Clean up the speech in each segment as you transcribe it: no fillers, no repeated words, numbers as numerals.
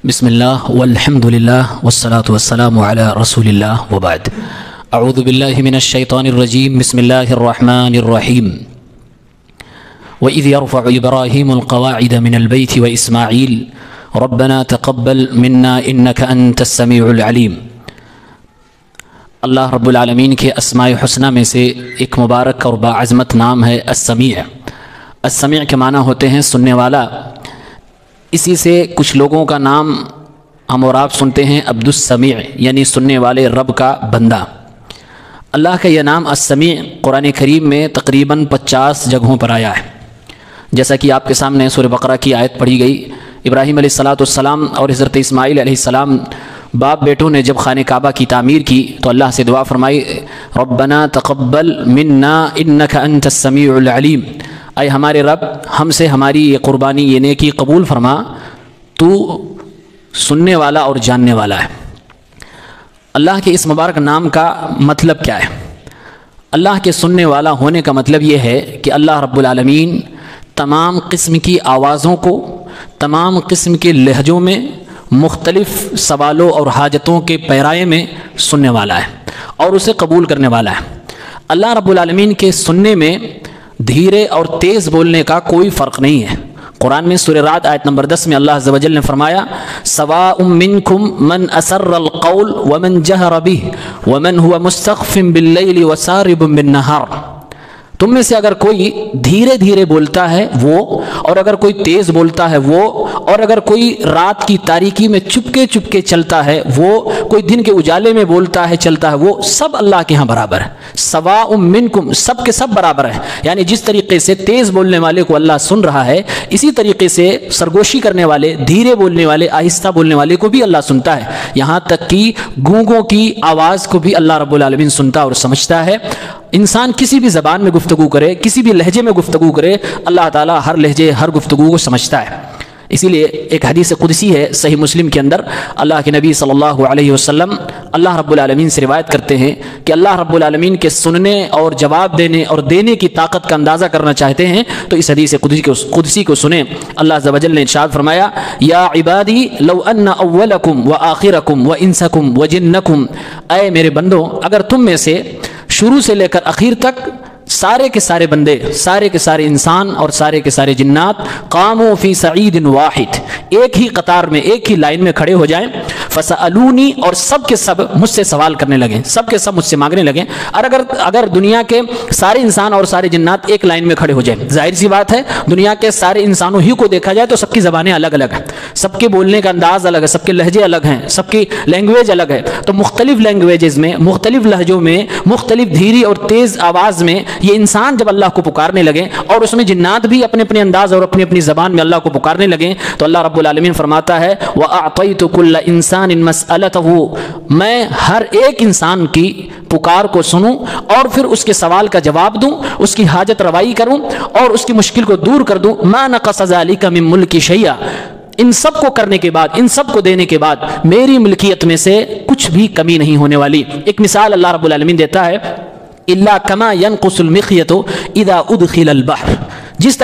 بسم الله والحمد لله والصلاة والسلام على رسول الله وبعد اعوذ بالله من الشيطان الرجيم بسم الله الرحمن الرحيم وإذ يرفع إبراهيم القواعد من البيت وإسماعيل ربنا تقبل منا إنك أنت السميع العليم۔ اللہ رب العالمین کے اسماء حسنہ میں سے ایک مبارک اور باعظمت نام ہے السمیع۔ السمیع کے معنی ہوتے ہیں سننے والا۔ اسی سے کچھ لوگوں کا نام ہم اور آپ سنتے ہیں عبد السمیع، یعنی سننے والے رب کا بندہ۔ اللہ کا یہ نام السمیع قرآن کریم میں تقریباً 50 جگہوں پر آیا ہے، جیسا کہ آپ کے سامنے سورہ بقرہ کی آیت پڑھی گئی۔ ابراہیم علیہ السلام اور حضرت اسماعیل علیہ السلام باپ بیٹوں نے جب خانہ کعبہ کی تعمیر کی تو اللہ سے دعا فرمائی، ربنا تقبل منا انک انت السمیع العلیم، اے ہمارے رب ہم سے ہماری یہ قربانی یہ نیکی قبول فرما، تو سننے والا اور جاننے والا ہے۔ اللہ کے اس مبارک نام کا مطلب کیا ہے؟ اللہ کے سننے والا ہونے کا مطلب یہ ہے کہ اللہ رب العالمین تمام قسم کی آوازوں کو، تمام قسم کے لہجوں میں، مختلف سوالوں اور حاجتوں کے پیرائے میں سننے والا ہے اور اسے قبول کرنے والا ہے۔ اللہ رب العالمین کے سننے میں دھیرے اور تیز بولنے کا کوئی فرق نہیں ہے۔ قرآن میں سورہ رعد آیت نمبر 10 میں اللہ عز و جل نے فرمایا، سواء منکم من اسر القول ومن جہر به ومن هو مستخف باللیل وسارب بالنہار۔ تم میں سے اگر کوئی دھیرے دھیرے بولتا ہے وہ، اور اگر کوئی تیز بولتا ہے وہ، اور اگر کوئی رات کی تاریکی میں چپکے چپکے چلتا ہے وہ، کوئی دن کے اجالے میں بولتا ہے چلتا ہے وہ، سب اللہ کے ہاں برابر ہے۔ سواء منکم، سب کے سب برابر ہے، یعنی جس طریقے سے تیز بولنے والے کو اللہ سن رہا ہے، اسی طریقے سے سرگوشی کرنے والے، دھیرے بولنے والے، آہستہ بولنے والے کو بھی اللہ سنتا ہے۔ یہاں تک کہ گونگوں کی آواز کو بھی اللہ رب العالمین سنتا اور سمجھتا ہے۔ انسان کسی بھی زبان میں گفتگو کرے، کسی بھی لہجے میں گفتگو کرے، اللہ تعالیٰ ہر لہجے ہر گفتگو کو سمجھتا ہے۔ اسی لیے ایک حدیث قدسی ہے صحیح مسلم کے اندر، اللہ کے نبی صلی اللہ علیہ وسلم اللہ رب العالمین سے روایت کرتے ہیں کہ اللہ رب العالمین کے سننے اور جواب دینے اور دینے کی طاقت کا اندازہ کرنا چاہتے ہیں تو اس حدیث قدسی کو سنیں۔ اللہ عز و جل نے ارشاد فرمایا، یا عبادی لو ان اولکم وآخرکم وانسکم وجنکم، اے میرے بندوں اگر تم میں سے شروع سے لے کر اخیر تک سارے کے سارے بندے، سارے کے سارے انسان اور سارے کے سارے جنات قاموا فی صعید واحد، ایک ہی قطار میں، ایک ہی لائن میں کھڑے ہو جائیں، فسألونی، اور سب کے سب مجھ سے سوال کرنے لگیں، سب کے سب مجھ سے مانگنے لگیں۔ اور اگر دنیا کے سارے انسان اور سارے جنات ایک لائن میں کھڑے ہو جائیں، ظاہر سی بات ہے دنیا کے سارے انسانوں ہی کو دیکھا جائے تو سب کی زبانیں الگ الگ ہیں، سب کے بولنے کا انداز الگ ہے، سب کے لہجے الگ ہیں، سب کی لینگویج الگ ہے، تو مختلف لینگویجز میں، مختلف لہجوں میں، مختلف دھیری اور تیز آواز میں یہ انسان جب اللہ کو پکارنے لگیں، اور اس میں جنات بھی اپنے اپنے انداز اور اپنی اپنی زبان میں اللہ کو پکارنے لگیں، تو اللہ رب العالمین فرماتا ہے وَأَعْطَيْتُ كُلَّ إِنسَانٍ مَسْأَلَتَهُ، میں ہر ایک انسان کی پکار کو سنوں اور پھر اس کے سوال کا جواب دوں، اس کی حاجت روائی کروں اور اس کی مشکل کو دور کر دوں۔ مَا نَقَصَ ذَلِكَ مِن مُلْكِ شَيْئًا، ان سب کو کرنے کے بعد، ان سب کو دینے کے بعد میری ملکیت میں سے کچھ بھی کمی نہیں ہونے والی۔ ایک مثال اللہ رب العالمین دیتا ہے، إِلَّا كَمَا يَنْقُصُ الْمِخْيَطُ إِذَا أُدْخِلَ الْبَحْرُ، جس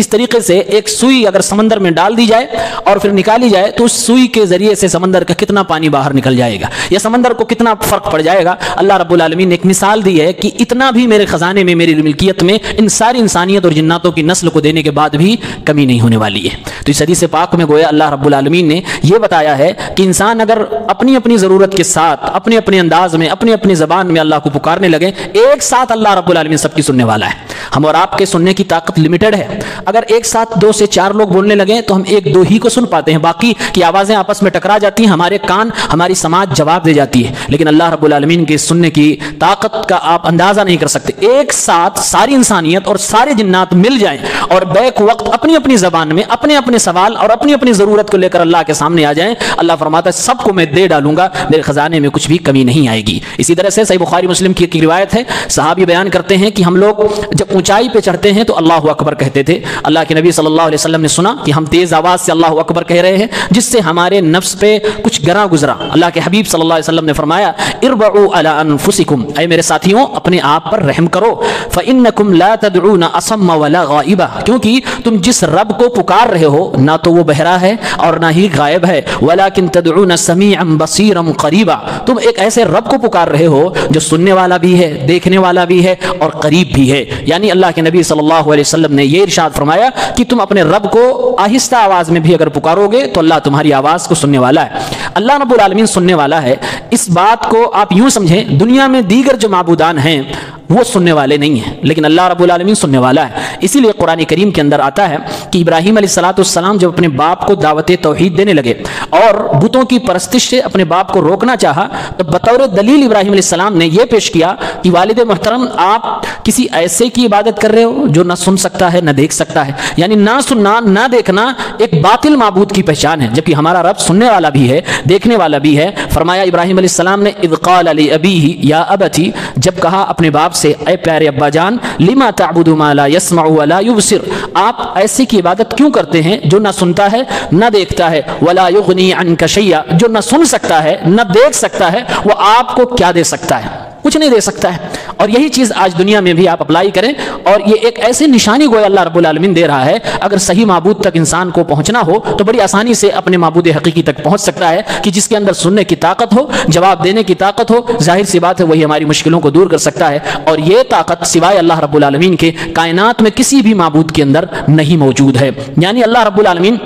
طریقے سے ایک سوئی اگر سمندر میں ڈال دی جائے اور پھر نکالی جائے تو اس سوئی کے ذریعے سے سمندر کا کتنا پانی باہر نکل جائے گا، یا سمندر کو کتنا فرق پڑ جائے گا۔ اللہ رب العالمین نے ایک مثال دی ہے کہ اتنا بھی میرے خزانے میں، میری ملکیت میں ان ساری انسانیت اور جناتوں کی نسل کو دینے کے بعد بھی کمی نہیں ہونے والی ہے۔ تو اس حدیث پاک میں گویا اللہ رب العالمین نے یہ بتایا ہے کہ انسان اگر اپنی اپنی ضرورت کے ساتھ، اپنے اپنے انداز میں، اپنی اپنی زبان میں اللہ کو پکارنے لگے، ایک ساتھ اللہ رب العالمین سب کی سننے والا ہے۔ ہم اور آپ کے سننے کی طاقت لمیٹڈ ہے، اگر ایک ساتھ 2 سے 4 لوگ بولنے لگیں تو ہم 1-2 ہی کو سن پاتے ہیں، باقی کی آوازیں آپس میں ٹکرا جاتی ہیں، ہمارے کان، ہماری سماعت جواب دے جاتی ہے، لیکن اللہ رب العالمین کے سننے کی طاقت کا آپ اندازہ نہیں کر سکتے۔ ایک ساتھ ساری انسانیت اور سارے جنات مل جائیں اور بیک وقت اپنی اپنی زبان میں اپنے اپنے سوال اور اپنی اپنی ضرورت کو لے کر اللہ کے سامنے آ جائیں، اللہ فرماتا ہے سب کو میں دے ڈالوں گا، میرے خزانے میں کچھ بھی کمی نہیں آئے گی۔ اسی طرح سے صحیح بخاری مسلم کی ایک روایت ہے، صحابی بیان کرتے ہیں کہ ہم لوگ جب اونچائی پہ چڑھتے ہیں تو اللہ اکبر کہتے تھے۔ اللہ کے نبی صلی اللہ علیہ وسلم نے سنا کہ ہم تیز آواز سے اللہ اکبر کہہ رہے ہیں، جس سے ہمارے نفس پہ کچھ گراں گزرا۔ اللہ کے حبیب صلی اللہ علیہ وسلم نے فرمایا اربعوا علی انفسکم، اے میرے ساتھیوں اپنے آپ پر رحم کرو، فانکم لا تدعون اصم ولا غائبا، کیونکہ تم جس رب کو پکار رہے ہو نہ تو وہ بہرا ہے اور نہ ہی غائب ہے، ولکن تدعون سمیعا بصیرا قریبا، تم ایک ایسے رب کو پکار رہے ہو جو سننے والا بھی ہے، دیکھنے والا بھی ہے اور قریب بھی ہے۔ یعنی اللہ کے نبی صلی اللہ علیہ وسلم نے یہ ارشاد فرمایا کہ تم اپنے رب کو آہستہ آواز میں بھی اگر پکارو گے تو اللہ تمہاری آواز کو سننے والا ہے۔ اللہ رب العالمین سننے والا ہے، اس بات کو آپ یوں سمجھیں دنیا میں دیگر جو معبودان ہیں وہ سننے والے نہیں ہیں، لیکن اللہ رب العالمین سننے والا ہے۔ اسی لیے قرآن کریم کے اندر آتا ہے کہ ابراہیم علیہ السلام جب اپنے باپ کو دعوت توحید دینے لگے اور بتوں کی پرستش سے اپنے باپ کو روکنا چاہا تو بطور دلیل ابراہیم علیہ السلام نے یہ پیش کیا کہ والد محترم آپ کسی ایسے کی عبادت کر رہے ہو جو نہ سن سکتا ہے نہ دیکھ سکتا ہے، یعنی نہ سننا نہ دیکھنا ایک باطل معبود کی پہچان ہے، جبکہ ہمارا رب سننے والا بھی ہے، دیکھنے والا بھی ہے۔ فرمایا ابراہیم علیہ السلام نے اذ قال لابیہ یا ابتی، جب کہا اپنے باپ سے اے پیارے ابا جان، لما تعبد ما لا يسمع ولا يبصر، آپ ایسے کی عبادت کیوں کرتے ہیں جو نہ سنتا ہے نہ دیکھتا ہے، ولا یغنی عنک شیئا، جو نہ سن سکتا ہے نہ دیکھ سکتا ہے، وہ آپ کو کیا دے سکتا ہے؟ کچھ نہیں دے سکتا ہے۔ اور یہی چیز آج دنیا میں بھی آپ اپلائی کریں، اور یہ ایک ایسی نشانی گویا اللہ رب العالمین دے رہا ہے، اگر صحیح معبود تک انسان کو پہنچنا ہو تو بڑی آسانی سے اپنے معبود حقیقی تک پہنچ سکتا ہے، کہ جس کے اندر سننے کی طاقت ہو، جواب دینے کی طاقت ہو، ظاہر سی بات ہے وہی ہماری مشکلوں کو دور کر سکتا ہے، اور یہ طاقت سوائے اللہ رب العالمین کے کائنات میں کسی بھی معبود کے اندر نہیں موجود ہے۔ یعنی اللہ رب العالمین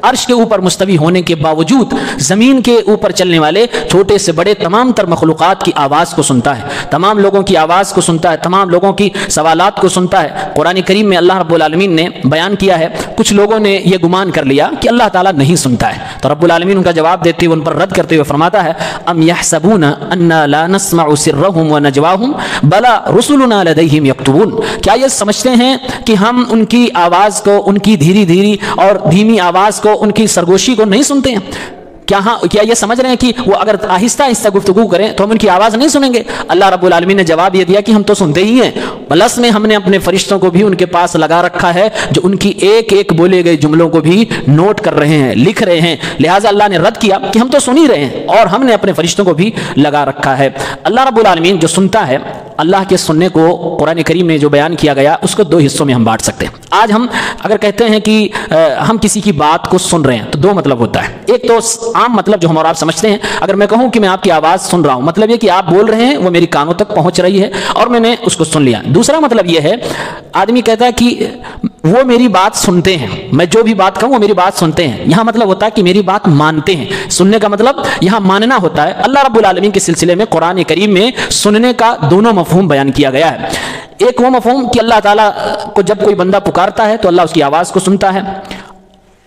عرش کے اوپر مستوی ہونے کے باوجود زمین کے اوپر چلنے والے چھوٹے سے بڑے تمام تر مخلوقات کی آواز کو سنتا ہے، تمام لوگوں کی آواز کو سنتا ہے، تمام لوگوں کی سوالات کو سنتا ہے۔ قرآن کریم میں اللہ رب العالمین نے بیان کیا ہے، کچھ لوگوں نے یہ گمان کر لیا کہ اللہ تعالیٰ نہیں سنتا ہے، تو رب العالمین ان کا جواب دیتے ہوئے ان پر رد کرتے ہوئے فرماتا ہے ام یحسبون انا لا نسمع سرهم ونجواهم بلا رسلنا لدیہم یکتبون، کیا یہ سمجھتے ہیں کہ ہم ان کی آواز کو، ان کی دھیری دھیری اور دھیمی آواز کو، ان کی سرگوشی کو نہیں سنتے ہیں؟ کیا یہ سمجھ رہے ہیں کہ وہ اگر آہستہ آہستہ گفتگو کریں تو ہم ان کی آواز نہیں سنیں گے؟ اللہ رب العالمین نے جواب یہ دیا کہ ہم تو سنتے ہی ہیں، پلس میں ہم نے اپنے فرشتوں کو بھی ان کے پاس لگا رکھا ہے جو ان کی ایک ایک بولے گئے جملوں کو بھی نوٹ کر رہے ہیں، لکھ رہے ہیں، لہٰذا اللہ نے رد کیا کہ ہم تو سن ہی رہے ہیں اور ہم نے اپنے فرشتوں کو بھی لگا رکھا ہے۔ اللہ رب العالمین جو سنتا ہے، اللہ کے سننے کو قرآن کریم میں جو بیان کیا گیا اس کو دو حصوں میں ہم بانٹ سکتے ہیں۔ آج ہم اگر کہتے ہیں کہ ہم کسی کی بات کو سن رہے ہیں تو دو مطلب ہوتا ہے، ایک تو عام مطلب جو ہم اور آپ سمجھتے ہیں، اگر میں کہوں کہ میں آپ کی آواز سن رہا ہوں، مطلب یہ کہ آپ بول رہے ہیں، وہ میری کانوں تک پہنچ رہی ہے اور میں نے اس کو سن لیا۔ دوسرا مطلب یہ ہے، آدمی کہتا ہے کہ وہ میری بات سنتے ہیں، میں جو بھی بات کہوں وہ میری بات سنتے ہیں، یہاں مطلب ہوتا ہے کہ میری بات مانتے ہیں۔ سننے کا مطلب یہاں ماننا ہوتا ہے۔ اللہ رب العالمین کے سلسلے میں قرآن کریم میں سننے کا دونوں مفہوم بیان کیا گیا ہے۔ ایک وہ مفہوم کہ اللہ تعالیٰ کو جب کوئی بندہ پکارتا ہے تو اللہ اس کی آواز کو سنتا ہے،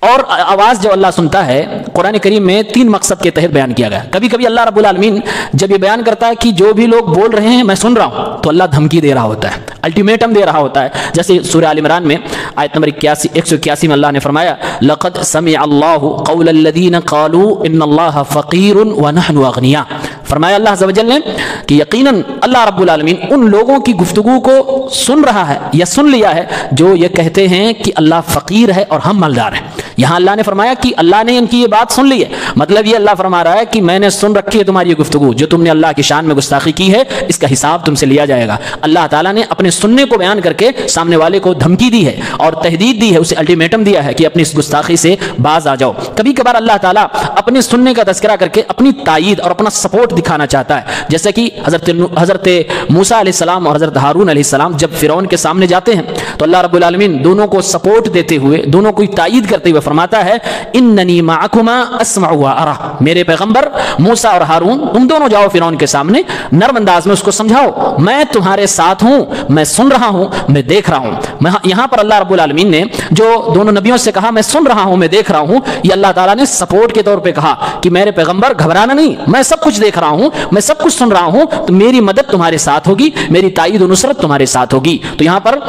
اور آواز جو اللہ سنتا ہے قرآن کریم میں تین مقصد کے تحت بیان کیا گیا۔ کبھی کبھی اللہ رب العالمین جب یہ بیان کرتا ہے کہ جو بھی لوگ بول رہے ہیں میں سن رہا ہوں، تو اللہ دھمکی دے رہا ہوتا ہے، الٹیمیٹم دے رہا ہوتا ہے، جیسے سورہ آل عمران میں آیت نمبر 181 میں اللہ نے فرمایا لقد سمع اللہ قول الذین قالوا ان اللہ فقیر ونحن اغنیاء، فرمایا اللہ عز و جل نے کہ یقیناً اللہ رب العالمین ان لوگوں کی گفتگو کو سن رہا ہے یا سن لیا ہے جو یہ کہتے ہیں کہ اللہ فقیر ہے اور ہم مالدار ہیں۔ یہاں اللہ نے فرمایا کہ اللہ نے ان کی یہ بات سن لی ہے، مطلب یہ اللہ فرما رہا ہے کہ میں نے سن رکھی ہے تمہاری یہ گفتگو، جو تم نے اللہ کی شان میں گستاخی کی ہے اس کا حساب تم سے لیا جائے گا۔ اللہ تعالیٰ نے اپنے سننے کو بیان کر کے سامنے والے کو دھمکی دی ہے اور تہدید دی ہے، اسے الٹیمیٹم دیا ہے کہ اپنی اس گستاخی سے باز آ جاؤ۔ کبھی کبھار اللہ تعالیٰ اپنے سننے کا تذکرہ کر کے اپنی تائید اور اپنا سپورٹ دکھانا چاہتا ہے، جیسے کہ حضرت موسیٰ علیہ السلام اور حضرت ہارون علیہ السلام جب فرعون کے سامنے جاتے ہیں تو اللہ رب العالمین دونوں کو سپورٹ دیتے ہوئے، دونوں کو تائید کرتے ہوئے فرماتا ہے اننی معکما اسمع و ارا، میرے پیغمبر موسیٰ اور ہارون تم دونوں جاؤ فرعون کے سامنے، نرم انداز میں اس کو سمجھاؤ میں تمہارے ساتھ ہوں، میں سن رہا ہوں، میں دیکھ رہا ہوں۔ یہاں پر اللہ رب العالمین نے جو دونوں نبیوں سے کہا میں سن رہا ہوں، میں دیکھ رہا ہوں، یہ اللہ تعالیٰ نے سپورٹ کے طور پہ کہا کہ میرے پیغمبر گھبرانا نہیں، میں سب کچھ دیکھ رہا ہوں، میں سب کچھ سن رہا ہوں، تو میری مدد تمہارے ساتھ ہوگی، میری تائید و نصرت تمہارے ساتھ ہوگی۔ تو یہاں پر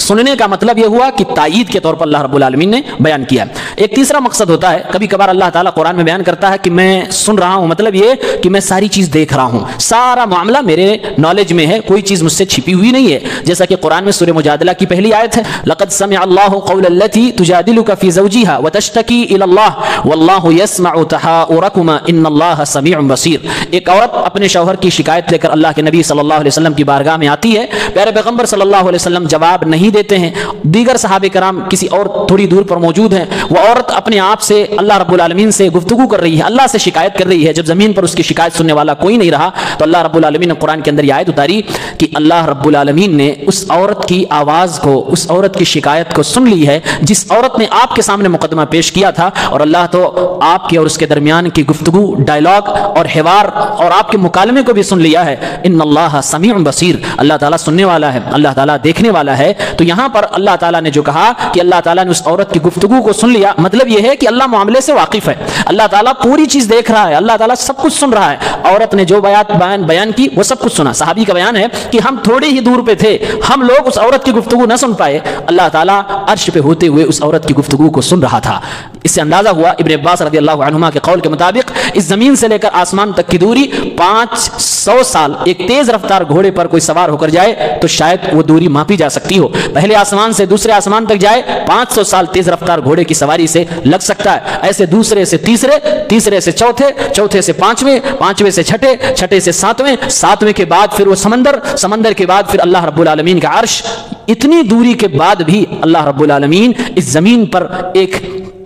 سننے کا مطلب یہ ہوا کہ تائید کے طور پر اللہ رب العالمین نے بیان کیا۔ ایک تیسرا مقصد ہوتا ہے، کبھی کبھار اللہ تعالیٰ قرآن میں بیان کرتا ہے کہ میں سن رہا ہوں، مطلب یہ کہ میں ساری چیز دیکھ رہا ہوں، سارا معاملہ میرے نالج میں ہے، کوئی چیز مجھ سے چھپی ہوئی نہیں ہے، جیسا کہ قرآن میں سورہ مجادلہ کی پہلی آیت ہے، لقد سمع اللہ قول التي تجادلك في زوجها وتشتكي الى الله والله يسمع تحاوركما ان الله سميع بصير۔ ایک عورت اپنے شوہر کی شکایت لے کر اللہ کے نبی صلی اللہ علیہ وسلم کی بارگاہ میں آتی ہے، پیارے پیغمبر صلی اللہ علیہ وسلم جواب نہیں دیتے ہیں، دیگر صحابہ کرام کسی اور تھوڑی دور پر موجود ہیں، وہ عورت اپنے آپ سے اللہ رب العالمین سے گفتگو کر رہی ہے، اللہ سے شکایت کر رہی ہے، جب زمین پر اس کی شکایت سننے والا کوئی نہیں رہا تو اللہ رب العالمین نے قرآن کے اندر یہ آیت اتاری کہ اللہ رب العالمین نے اس عورت کی آواز کو، اس عورت کی شکایت کو سن لی ہے جس عورت نے آپ کے سامنے مقدمہ پیش کیا تھا، اور اللہ تو آپ کے اور اس کے درمیان کی گفتگو، ڈائلاگ اور حوار اور آپ کے مکالمے کو بھی سن لیا ہے۔ ان اللہ سمیع بصیر، اللہ تعالیٰ سننے والا ہے، اللہ تعالیٰ دیکھنے والا ہے۔ تو یہاں پر اللہ تعالیٰ نے جو کہا کہ اللہ تعالیٰ نے اس عورت کی گفتگو کو سن لیا، مطلب یہ ہے کہ اللہ معاملے سے واقف ہے، اللہ تعالیٰ پوری چیز دیکھ رہا ہے، اللہ تعالیٰ سب کچھ سن رہا ہے۔ عورت نے جو بیان کی وہ سب کچھ سنا۔ صحابی کا بیان ہے کہ ہم تھوڑی ہی دور پہ تھے، ہم لوگ اس عورت کی گفتگو نہ سن پائے، اللہ تعالیٰ عرش پہ ہوتے ہوئے اس عورت کی گفتگو کو سن رہا تھا۔ اس سے اندازہ ہوا ابن عباس رضی اللہ عنہما کے قول کے مطابق اس زمین سے لے کر آسمان تک کی دوری 500 سال ایک تیز رفتار گھوڑے پر کوئی سوار ہو کر جائے تو شاید وہ دوری ماپی جا سکتی ہو۔ پہلے آسمان سے دوسرے آسمان تک جائے 500 سال تیز رفتار گھوڑے کی سواری سے لگ سکتا ہے، ایسے دوسرے سے تیسرے، تیسرے سے چوتھے، چوتھے سے پانچویں، پانچویں سے چھٹے، چھٹے سے ساتویں، ساتویں کے بعد پھر وہ سمندر، سمندر کے بعد پھر اللہ رب العالمین کا عرش۔ اتنی دوری کے بعد بھی اللہ رب العالمین اس زمین پر ایک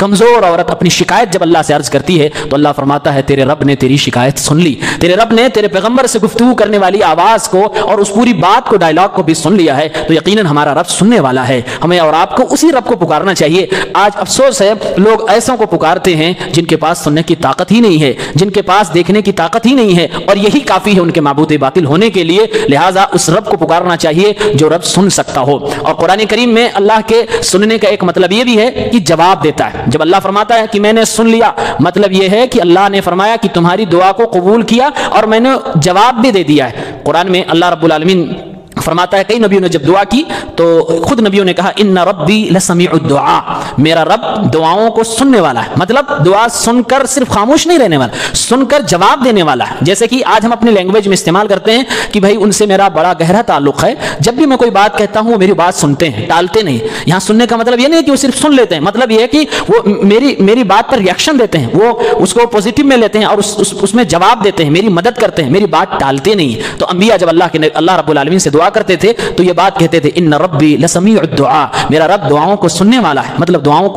کمزور عورت اپنی شکایت جب اللہ سے عرض کرتی ہے تو اللہ فرماتا ہے تیرے رب نے تیری شکایت سن لی، تیرے رب نے تیرے پیغمبر سے گفتگو کرنے والی آواز کو اور اس پوری بات کو، ڈائلاگ کو بھی سن لیا ہے، تو یقیناً ہمارا رب سننے والا ہے۔ ہمیں اور آپ کو اسی رب کو پکارنا چاہیے۔ آج افسوس ہے لوگ ایسوں کو پکارتے ہیں جن کے پاس سننے کی طاقت ہی نہیں ہے، جن کے پاس دیکھنے کی طاقت ہی نہیں ہے، اور یہی کافی ہے ان کے معبود باطل ہونے کے لیے۔ لہٰذا اس رب کو پکارنا چاہیے جو رب سن سکتا ہو۔ اور قرآن کریم میں اللہ کے سننے کا ایک مطلب یہ بھی ہے کہ جواب دیتا ہے۔ جب اللہ فرماتا ہے کہ میں نے سن لیا، مطلب یہ ہے کہ اللہ نے فرمایا کہ تمہاری دعا کو قبول کیا اور میں نے جواب بھی دے دیا ہے۔ قرآن میں اللہ رب العالمین فرماتا ہے کئی نبیوں نے جب دعا کی تو خود نبیوں نے کہا ان ربی لسمیع الدعاء، میرا رب دعاؤں کو سننے والا ہے، مطلب دعا سن کر صرف خاموش نہیں رہنے والا، سن کر جواب دینے والا ہے۔ جیسے کہ آج ہم اپنی لینگویج میں استعمال کرتے ہیں کہ بھائی ان سے میرا بڑا گہرا تعلق ہے، جب بھی میں کوئی بات کہتا ہوں وہ میری بات سنتے ہیں، ٹالتے نہیں۔ یہاں سننے کا مطلب یہ نہیں کہ وہ صرف سن لیتے ہیں، مطلب یہ ہے کہ وہ میری بات پر ریئیکشن دیتے ہیں، وہ اس کو پازیٹیو میں لیتے ہیں اور اس میں جواب دیتے ہیں، میری مدد کرتے ہیں، میری بات ٹالتے نہیں۔ تو انبیاء جب اللہ رب العالمین سے دعا کرتے تھے تو یہ بات کہتے تھے ان ربی لسمیع الدعاء، میرا رب دعاؤں کو سننے والا ہے، مطلب دعاؤں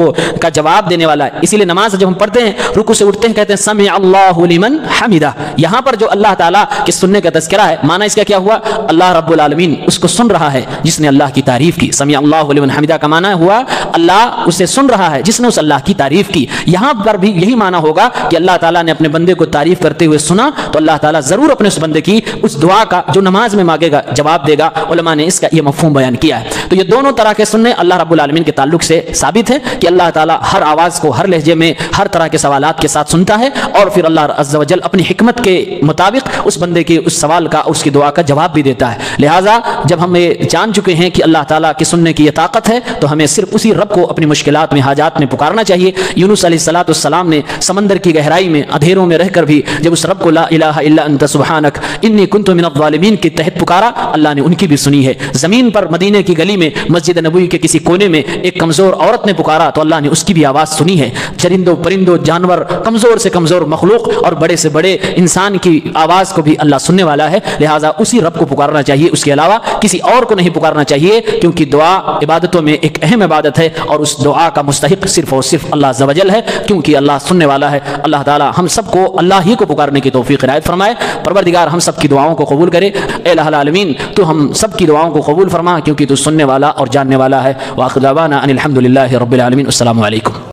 کا جواب دینے والا ہے۔ اسی لیے نماز جب ہم پڑھتے ہیں، رکوع سے اٹھتے ہیں، کہتے ہیں سمع اللہ لمن حمدہ۔ یہاں پر جو اللہ تعالیٰ کے سننے کا تذکرہ ہے، معنی اس کا کیا ہوا؟ اللہ رب العالمین اس کو سن رہا ہے جس نے اللہ کی تعریف کی۔ سمع اللہ لمن حمدہ کا معنی ہوا اللہ اسے سن رہا ہے جس نے اس اللہ کی تعریف کی۔ یہاں پر بھی یہی معنی ہوگا کہ اللہ تعالیٰ نے اپنے بندے کو تعریف کرتے ہوئے سنا تو اللہ تعالیٰ ضرور اپنے اس بندے کی اس دعا کا جو نماز میں مانگے گا جواب دے گا۔ علماء نے اس کا یہ مفہوم بیان کیا ہے۔ تو یہ دونوں طرح کے سننے اللہ رب العالمین کے تعلق سے ثابت ہے کہ اللہ تعالیٰ ہر آواز کو ہر لہجے میں ہر طرح کے سوالات کے ساتھ سنتا ہے، اور پھر اللہ عز و جل اپنی حکمت کے مطابق اس بندے کے اس سوال کا، اس کی دعا کا جواب بھی دیتا ہے۔ لہٰذا جب ہم یہ جان چکے ہیں کہ اللہ تعالیٰ کی سننے کی یہ طاقت ہے تو ہمیں صرف اسی رب کو اپنی مشکلات میں، حاجات میں پکارنا چاہیے۔ یونس علیہ السلام نے سمندر کی گہرائی میں اندھیروں میں رہ کر بھی جب اس رب کو لا الہ الا انت سبحانک انی کنت من الظالمین کے تحت پکارا، اللہ نے ان کی بھی سنی ہے۔ زمین پر مدینے کی گلی میں مسجد نبوی کے کسی کونے میں ایک کمزور عورت نے پکارا تو اللہ نے اس کی بھی آواز سنی ہے۔ چرندوں پرندوں جانور، کمزور سے کمزور مخلوق اور بڑے سے بڑے انسان کی آواز کو بھی اللہ سننے والا ہے۔ لہٰذا اسی رب کو پکارنا چاہیے، اس کے علاوہ کسی اور کو نہیں پکارنا چاہیے، کیونکہ دعا عبادتوں میں ایک اہم عبادت ہے اور اس دعا کا مستحق صرف اور صرف اللہ عز و جل ہے، کیونکہ اللہ سننے والا ہے۔ اللہ تعالی ہم سب کو اللہ ہی کو پکارنے کی توفیق عنایت فرمائے۔ پروردگار ہم سب کی دعاؤں کو قبول کرے۔ اے الہ العالمین تو ہم سب کی دعاؤں کو قبول فرما، کیونکہ تو سننے والا اور جاننے والا ہے۔ وآخر دعوانا ان الحمد للہ رب العالمین۔ السلام علیکم۔